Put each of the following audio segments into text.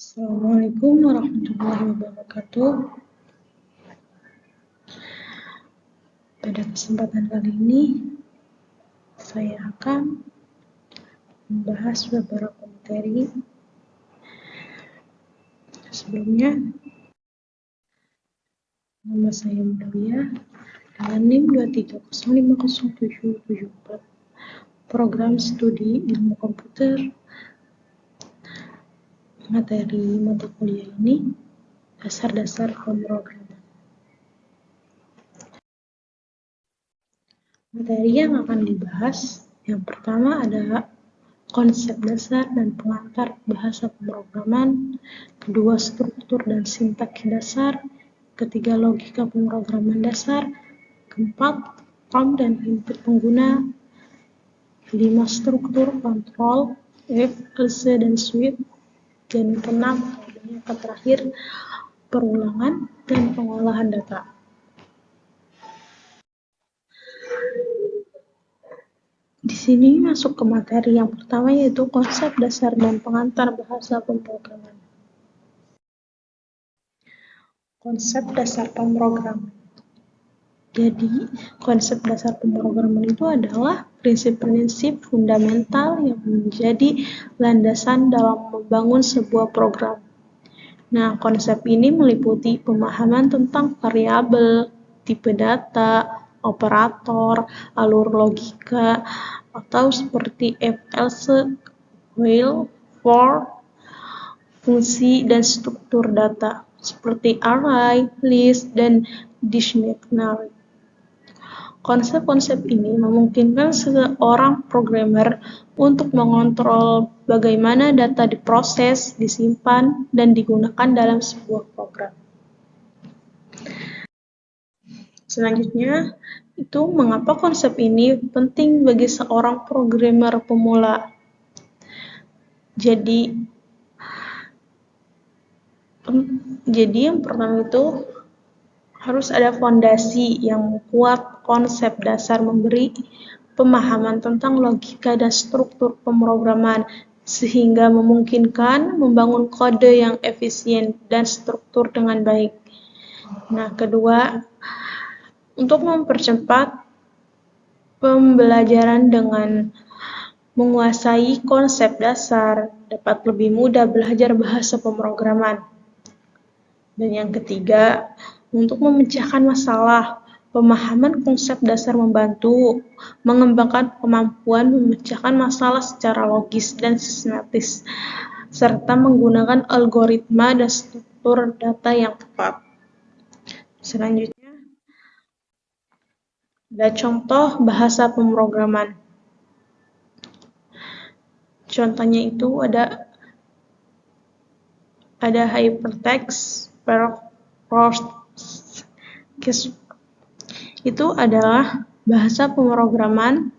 Assalamualaikum warahmatullahi wabarakatuh. Pada kesempatan kali ini, saya akan membahas beberapa materi. Sebelumnya, nama saya Mulia dengan NIM 230507774, program studi ilmu komputer. Materi mata kuliah ini dasar-dasar pemrograman. Materi yang akan dibahas yang pertama adalah konsep dasar dan pengantar bahasa pemrograman, kedua struktur dan sintaks dasar, ketiga logika pemrograman dasar, keempat prompt dan input pengguna, 5 struktur kontrol, if, else, dan switch, dan keenam yang terakhir perulangan dan pengolahan data. Di sini masuk ke materi yang pertama, yaitu konsep dasar dan pengantar bahasa pemrograman. Konsep dasar pemrograman. Jadi, konsep dasar pemrograman itu adalah prinsip-prinsip fundamental yang menjadi landasan dalam membangun sebuah program. Nah, konsep ini meliputi pemahaman tentang variabel, tipe data, operator, alur logika, atau seperti if, else, while, for, fungsi, dan struktur data, seperti array, list, dan dictionary. Konsep-konsep ini memungkinkan seorang programmer untuk mengontrol bagaimana data diproses, disimpan, dan digunakan dalam sebuah program. Selanjutnya, itu mengapa konsep ini penting bagi seorang programmer pemula. Jadi yang pertama itu harus ada fondasi yang kuat. Konsep dasar memberi pemahaman tentang logika dan struktur pemrograman sehingga memungkinkan membangun kode yang efisien dan struktur dengan baik. Nah, kedua, untuk mempercepat pembelajaran dengan menguasai konsep dasar, dapat lebih mudah belajar bahasa pemrograman. Dan yang ketiga, untuk memecahkan masalah, pemahaman konsep dasar membantu mengembangkan kemampuan memecahkan masalah secara logis dan sistematis, serta menggunakan algoritma dan struktur data yang tepat. Selanjutnya, ada contoh bahasa pemrograman. Contohnya itu ada hypertext, parse, itu adalah bahasa pemrograman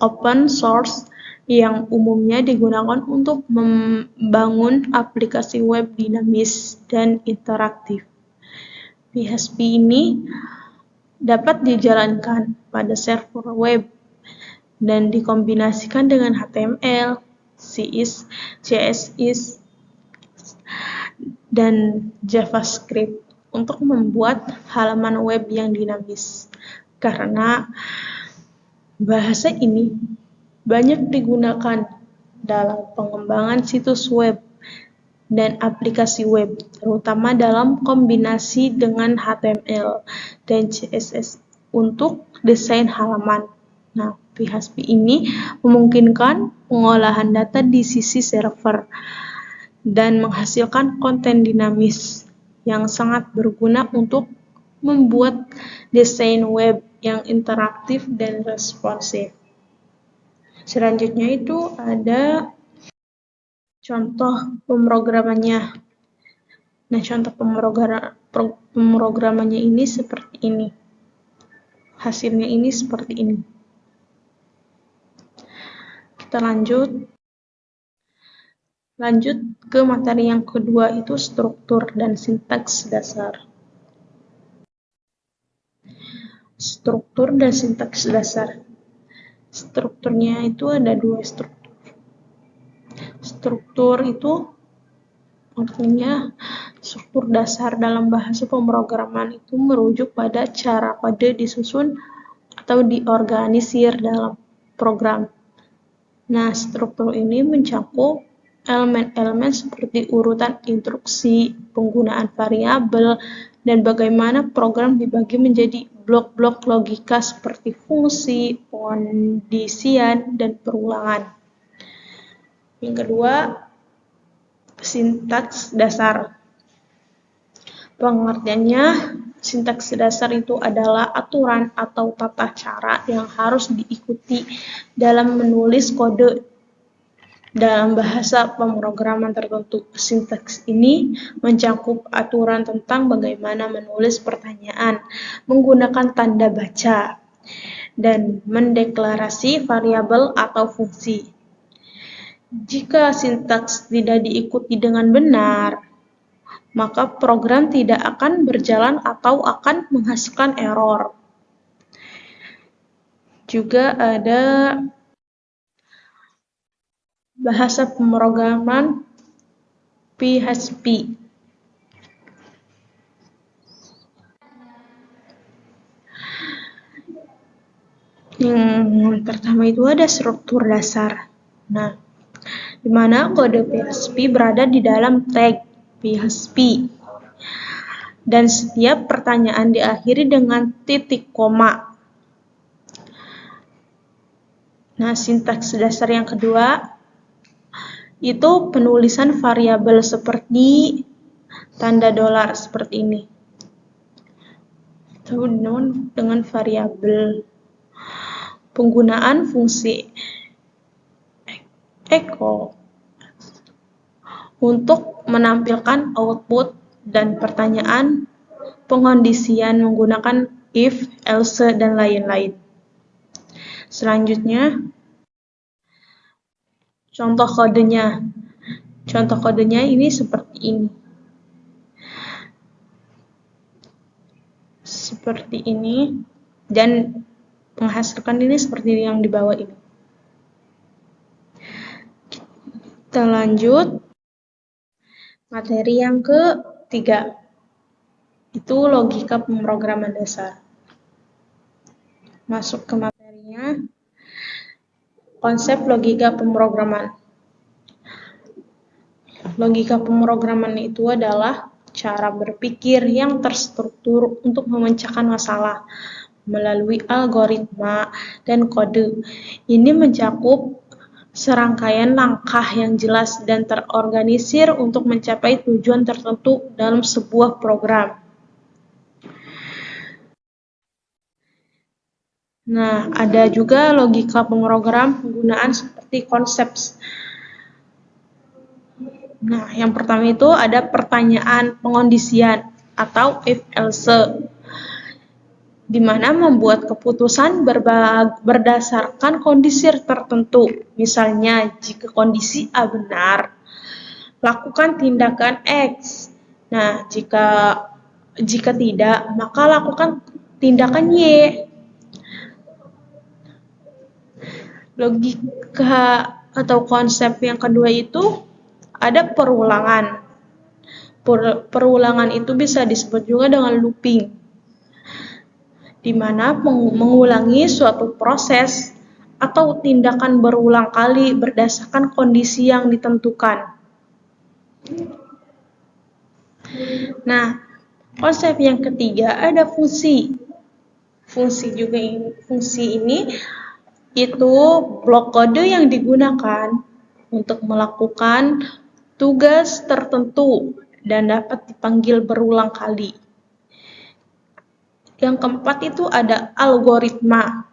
open source yang umumnya digunakan untuk membangun aplikasi web dinamis dan interaktif. PHP ini dapat dijalankan pada server web dan dikombinasikan dengan HTML, CSS, dan JavaScript untuk membuat halaman web yang dinamis. Karena bahasa ini banyak digunakan dalam pengembangan situs web dan aplikasi web, terutama dalam kombinasi dengan HTML dan CSS untuk desain halaman. Nah, PHP ini memungkinkan pengolahan data di sisi server dan menghasilkan konten dinamis yang sangat berguna untuk membuat desain web yang interaktif dan responsif. Selanjutnya itu ada contoh pemrogramannya. Nah, contoh pemrogramannya ini seperti ini. Hasilnya ini seperti ini. Kita lanjut ke materi yang kedua, itu struktur dan sintaks dasar. Struktur dan sintaks dasar. Strukturnya itu ada 2 struktur. Struktur itu Artinya, struktur dasar dalam bahasa pemrograman itu merujuk pada cara kode disusun atau diorganisir dalam program. Nah, struktur ini mencakup elemen-elemen seperti urutan instruksi, penggunaan variabel, dan bagaimana program dibagi menjadi blok-blok logika seperti fungsi, pengondisian, dan perulangan. Yang kedua, sintaks dasar. Pengertiannya, sintaks dasar itu adalah aturan atau tata cara yang harus diikuti dalam menulis kode dalam bahasa pemrograman tertentu. Sintaks ini mencakup aturan tentang bagaimana menulis pertanyaan menggunakan tanda baca dan mendeklarasi variabel atau fungsi. Jika sintaks tidak diikuti dengan benar, maka program tidak akan berjalan atau akan menghasilkan error. Juga ada bahasa pemrograman PHP. Yang pertama itu ada struktur dasar. Nah, di mana kode PHP berada di dalam tag PHP. Dan setiap pertanyaan diakhiri dengan titik koma. Nah, sintaks dasar yang kedua itu penulisan variabel seperti tanda dolar seperti ini. Atau dengan variabel. Penggunaan fungsi echo untuk menampilkan output dan pertanyaan, pengondisian menggunakan if, else, dan lain-lain. Selanjutnya, contoh kodenya. Contoh kodenya ini seperti ini. Seperti ini, dan menghasilkan ini seperti yang di bawah ini. Kita lanjut. Materi yang ketiga, itu logika pemrograman dasar. Masuk ke materinya, konsep logika pemrograman. Logika pemrograman itu adalah cara berpikir yang terstruktur untuk memecahkan masalah melalui algoritma dan kode. Ini mencakup serangkaian langkah yang jelas dan terorganisir untuk mencapai tujuan tertentu dalam sebuah program. Nah, ada juga logika pemrogram penggunaan seperti konsep. Nah, yang pertama itu ada pertanyaan pengondisian atau if else, di mana membuat keputusan berdasarkan kondisi tertentu. Misalnya, jika kondisi A benar, lakukan tindakan X. Nah, jika tidak, maka lakukan tindakan Y. Logika atau konsep yang kedua itu ada perulangan. Perulangan itu bisa disebut juga dengan looping, di mana mengulangi suatu proses atau tindakan berulang kali berdasarkan kondisi yang ditentukan. Nah, konsep yang ketiga ada fungsi. Fungsi ini itu blok kode yang digunakan untuk melakukan tugas tertentu dan dapat dipanggil berulang kali. Yang keempat itu ada algoritma,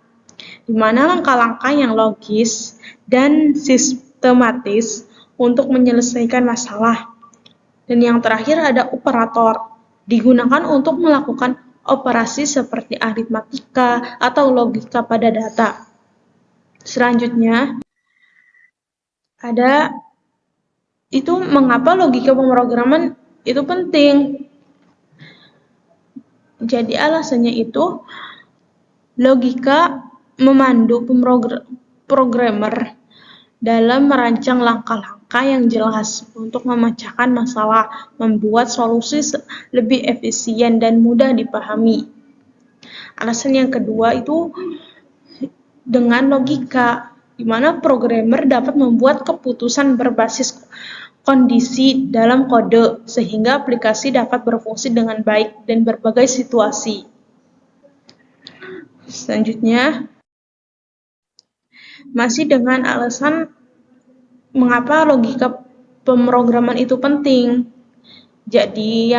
di mana langkah-langkah yang logis dan sistematis untuk menyelesaikan masalah. Dan yang terakhir ada operator, digunakan untuk melakukan operasi seperti aritmatika atau logika pada data. Selanjutnya, ada itu mengapa logika pemrograman itu penting. Jadi alasannya itu logika memandu programmer dalam merancang langkah-langkah angka yang jelas untuk memecahkan masalah, membuat solusi lebih efisien dan mudah dipahami. Alasan yang kedua itu dengan logika, di mana programmer dapat membuat keputusan berbasis kondisi dalam kode, sehingga aplikasi dapat berfungsi dengan baik dan berbagai situasi. Selanjutnya, masih dengan alasan mengapa logika pemrograman itu penting. Jadi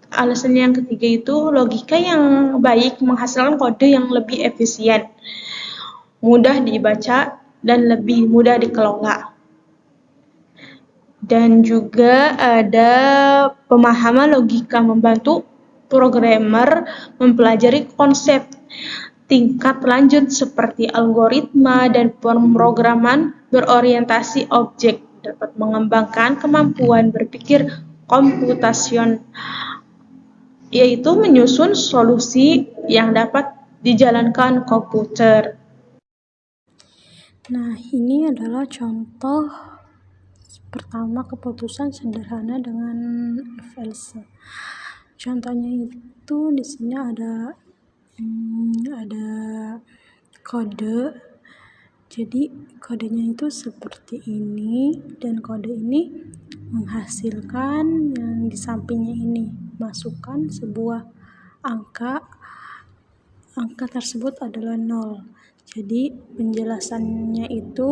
alasan yang ketiga itu logika yang baik menghasilkan kode yang lebih efisien, mudah dibaca, dan lebih mudah dikelola. Dan juga ada pemahaman logika membantu programmer mempelajari konsep tingkat lanjut seperti algoritma dan pemrograman berorientasi objek, dapat mengembangkan kemampuan berpikir komputasional, yaitu menyusun solusi yang dapat dijalankan komputer. Nah, ini adalah contoh pertama keputusan sederhana dengan FLC. Contohnya itu di sini ada kode. Jadi kodenya itu seperti ini, dan kode ini menghasilkan yang di sampingnya ini, masukkan sebuah angka tersebut adalah 0. Jadi penjelasannya itu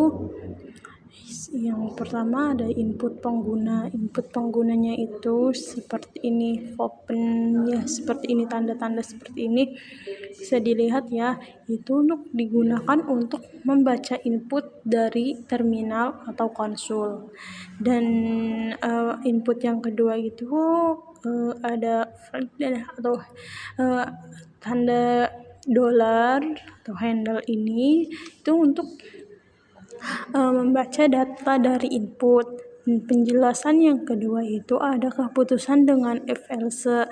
yang pertama ada input penggunanya itu seperti ini, open ya, seperti ini, tanda-tanda seperti ini bisa dilihat ya, itu untuk digunakan untuk membaca input dari terminal atau konsul. Dan input yang kedua itu ada atau tanda dolar atau handle ini itu untuk membaca data dari input. Penjelasan yang kedua itu ada keputusan dengan FLC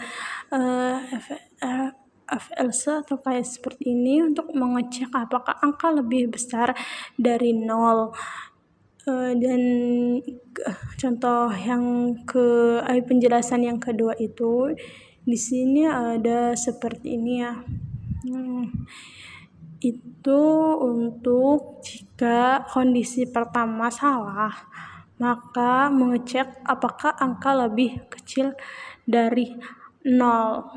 atau kayak seperti ini untuk mengecek apakah angka lebih besar dari 0. Dan contoh yang penjelasan yang kedua itu di sini ada seperti ini ya. Itu untuk jika kondisi pertama salah, maka mengecek apakah angka lebih kecil dari 0.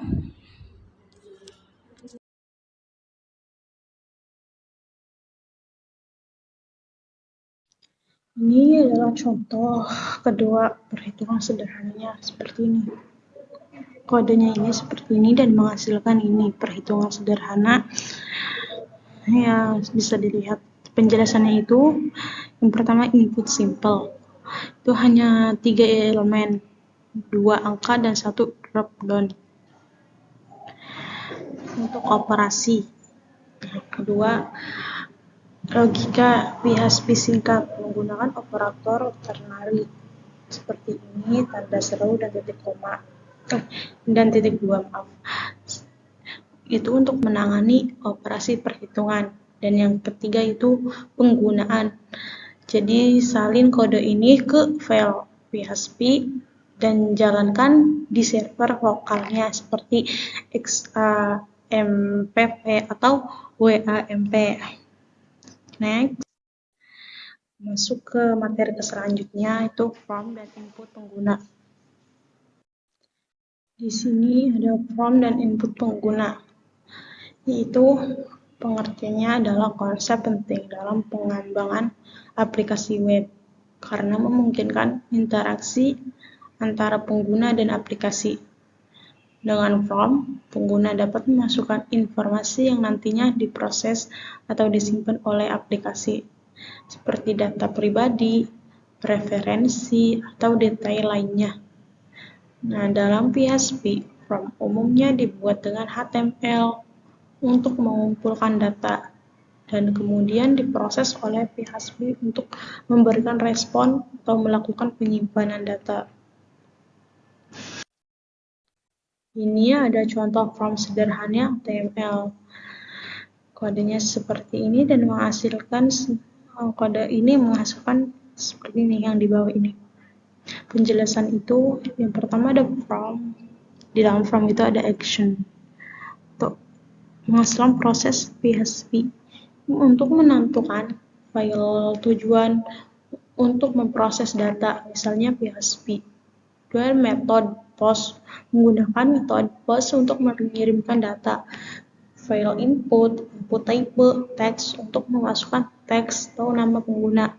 Ini adalah contoh kedua perhitungan sederhananya seperti ini. Kodenya ini seperti ini dan menghasilkan ini perhitungan sederhana. Ya, bisa dilihat penjelasannya itu yang pertama input simple. Itu hanya 3 elemen, 2 angka dan 1 drop down. Untuk operasi. Kedua, logika PHP singkat menggunakan operator ternary seperti ini, tanda seru dan titik koma dan titik 2, maaf. Itu untuk menangani operasi perhitungan. Dan yang ketiga itu penggunaan. Jadi salin kode ini ke file PHP dan jalankan di server lokalnya seperti XAMPP atau WAMP. Next, masuk ke materi selanjutnya, itu form dan input pengguna. Di sini ada form dan input pengguna, yaitu pengertiannya adalah konsep penting dalam pengembangan aplikasi web karena memungkinkan interaksi antara pengguna dan aplikasi. Dengan form, pengguna dapat memasukkan informasi yang nantinya diproses atau disimpan oleh aplikasi, seperti data pribadi, preferensi, atau detail lainnya. Nah, dalam PHP, form umumnya dibuat dengan HTML untuk mengumpulkan data dan kemudian diproses oleh PHP untuk memberikan respon atau melakukan penyimpanan data. Ini ada contoh form sederhana HTML. Kodenya seperti ini dan menghasilkan seperti ini yang di bawah ini. Penjelasan itu yang pertama ada from, di dalam from itu ada action untuk menghasilkan proses PHP untuk menentukan file tujuan untuk memproses data, misalnya PHP. Dua metode post, menggunakan metode post untuk mengirimkan data. File input type, teks untuk memasukkan teks atau nama pengguna.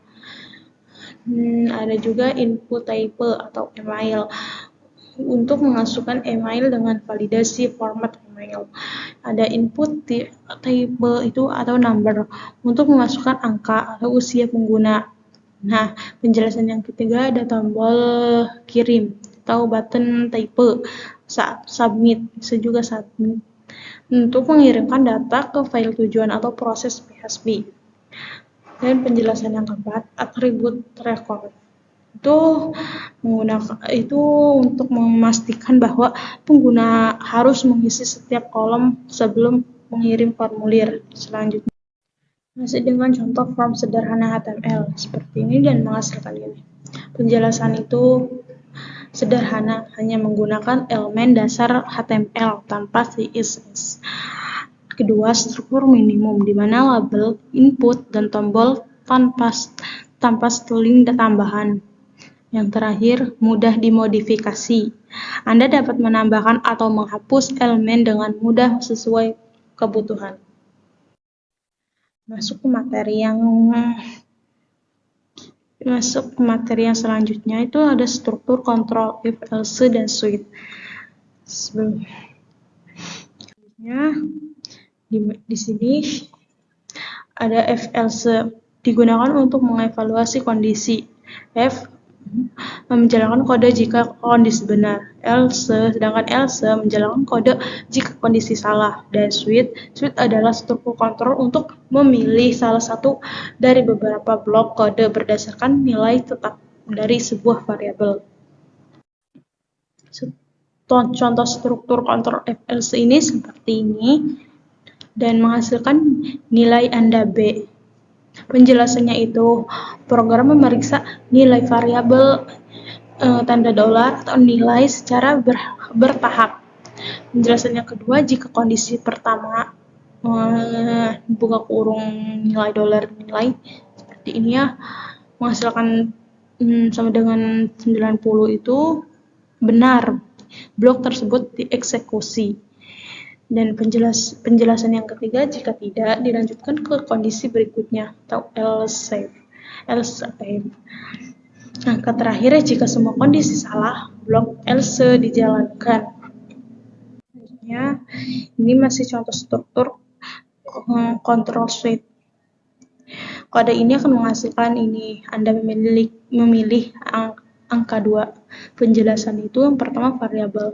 Ada juga input type atau email untuk memasukkan email dengan validasi format email. Ada input type itu atau number untuk memasukkan angka atau usia pengguna. Nah, penjelasan yang ketiga ada tombol kirim atau button type, submit, bisa juga submit untuk mengirimkan data ke file tujuan atau proses PHP. Dan penjelasan yang keempat, atribut record. Itu untuk memastikan bahwa pengguna harus mengisi setiap kolom sebelum mengirim formulir selanjutnya. Masih dengan contoh form sederhana HTML seperti ini dan menghasilkan ini. Penjelasan itu sederhana, hanya menggunakan elemen dasar HTML tanpa CSS. Kedua, struktur minimum, di mana label, input, dan tombol tanpa string tambahan. Yang terakhir, mudah dimodifikasi. Anda dapat menambahkan atau menghapus elemen dengan mudah sesuai kebutuhan. Masuk ke materi yang selanjutnya itu ada struktur, control, if, else, dan switch. Selanjutnya di sini ada if, else, digunakan untuk mengevaluasi kondisi. F menjalankan kode jika kondisi benar. Sedangkan else menjalankan kode jika kondisi salah. Dan switch adalah struktur kontrol untuk memilih salah satu dari beberapa blok kode berdasarkan nilai tetap dari sebuah variabel. Contoh struktur kontrol if, else ini seperti ini dan menghasilkan nilai Anda B. Penjelasannya itu, program memeriksa nilai variabel tanda dolar atau nilai secara bertahap. Penjelasan yang kedua, jika kondisi pertama buka kurung nilai dolar nilai seperti ini ya, menghasilkan sama dengan 90 itu benar, blok tersebut dieksekusi. Dan penjelasan yang ketiga, jika tidak, dilanjutkan ke kondisi berikutnya atau else. Angka terakhir, jika semua kondisi salah, blok else dijalankan. Selanjutnya, ini masih contoh struktur control suite. Kode ini akan menghasilkan ini, Anda memilih angka 2. Penjelasan itu yang pertama variabel,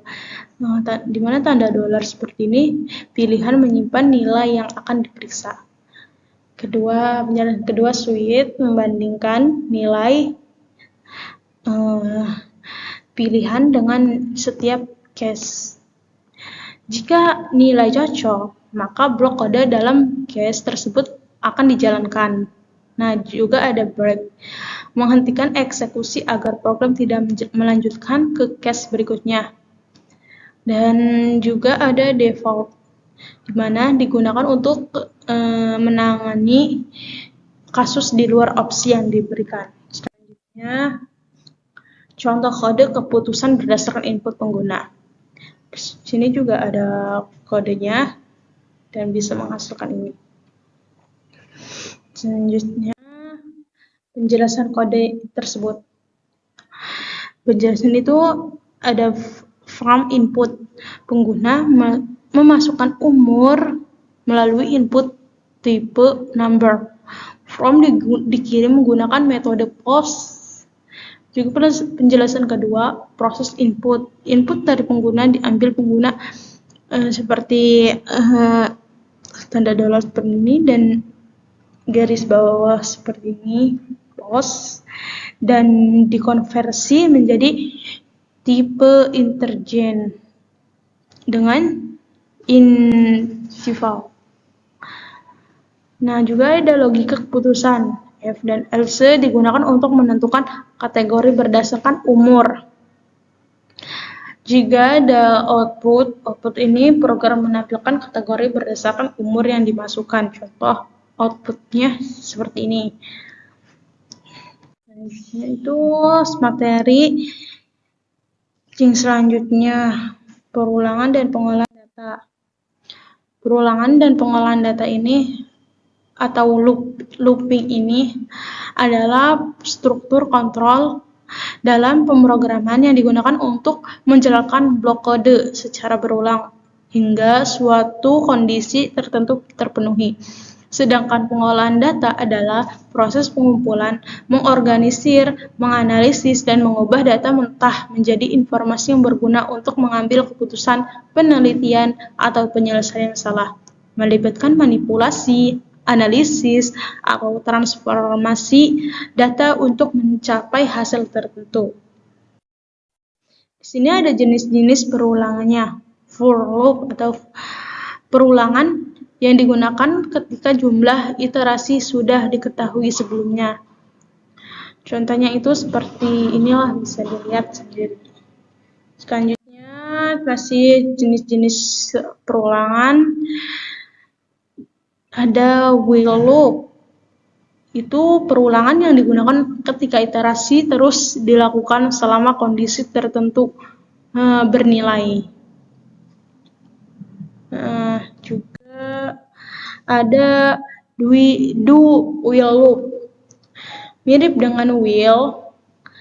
di mana tanda dolar seperti ini pilihan menyimpan nilai yang akan diperiksa. Penjelasan kedua switch membandingkan nilai pilihan dengan setiap case. Jika nilai cocok, maka blok kode dalam case tersebut akan dijalankan. Nah, juga ada break, menghentikan eksekusi agar program tidak melanjutkan ke case berikutnya. Dan juga ada default, di mana digunakan untuk menangani kasus di luar opsi yang diberikan. Selanjutnya, contoh kode keputusan berdasarkan input pengguna. Di sini juga ada kodenya dan bisa menghasilkan ini. Selanjutnya, penjelasan kode tersebut. Penjelasan itu ada from input, pengguna memasukkan umur melalui input type number. From dikirim menggunakan metode post. Juga penjelasan kedua, proses input. Input dari pengguna diambil pengguna seperti tanda dolar seperti ini dan garis bawah seperti ini, post, dan dikonversi menjadi tipe integer dengan interval. Nah, juga ada logika keputusan F dan else digunakan untuk menentukan kategori berdasarkan umur. Jika ada output ini program menampilkan kategori berdasarkan umur yang dimasukkan. Contoh outputnya seperti ini. Selanjutnya itu materi yang selanjutnya perulangan dan pengolahan data. Perulangan dan pengolahan data ini atau looping ini adalah struktur kontrol dalam pemrograman yang digunakan untuk menjalankan blok kode secara berulang hingga suatu kondisi tertentu terpenuhi. Sedangkan pengolahan data adalah proses pengumpulan, mengorganisir, menganalisis, dan mengubah data mentah menjadi informasi yang berguna untuk mengambil keputusan, penelitian, atau penyelesaian masalah. Melibatkan manipulasi, analisis, atau transformasi data untuk mencapai hasil tertentu. Di sini ada jenis-jenis perulangannya. For loop atau perulangan yang digunakan ketika jumlah iterasi sudah diketahui sebelumnya. Contohnya itu seperti inilah, bisa dilihat sendiri. Selanjutnya masih jenis-jenis perulangan. Ada while loop. Itu perulangan yang digunakan ketika iterasi terus dilakukan selama kondisi tertentu bernilai. Juga ada do while loop. Mirip dengan while,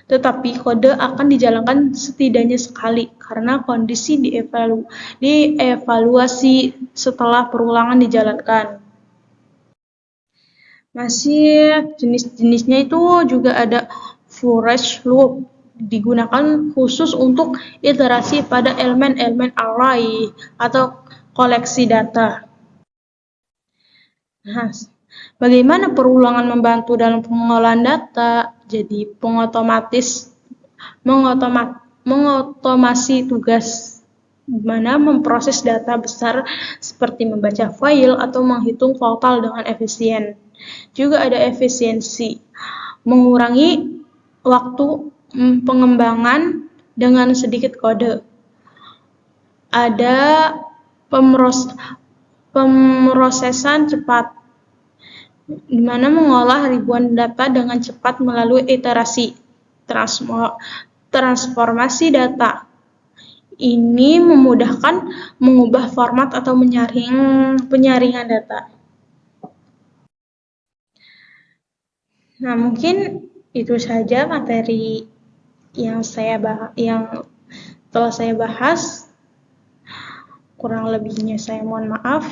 tetapi kode akan dijalankan setidaknya sekali karena kondisi dievaluasi setelah perulangan dijalankan. Masih jenis-jenisnya itu juga ada for each loop, digunakan khusus untuk iterasi pada elemen-elemen array atau koleksi data. Nah, bagaimana perulangan membantu dalam pengolahan data? Jadi mengotomasi tugas dimana memproses data besar seperti membaca file atau menghitung total dengan efisien. Juga ada efisiensi, mengurangi waktu pengembangan dengan sedikit kode. Ada pemrosesan cepat, di mana mengolah ribuan data dengan cepat melalui iterasi. Transformasi data ini memudahkan mengubah format atau penyaringan data. Nah, mungkin itu saja materi yang telah saya bahas. Kurang lebihnya saya mohon maaf.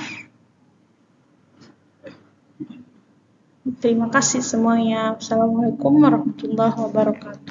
Terima kasih semuanya. Assalamualaikum warahmatullahi wabarakatuh.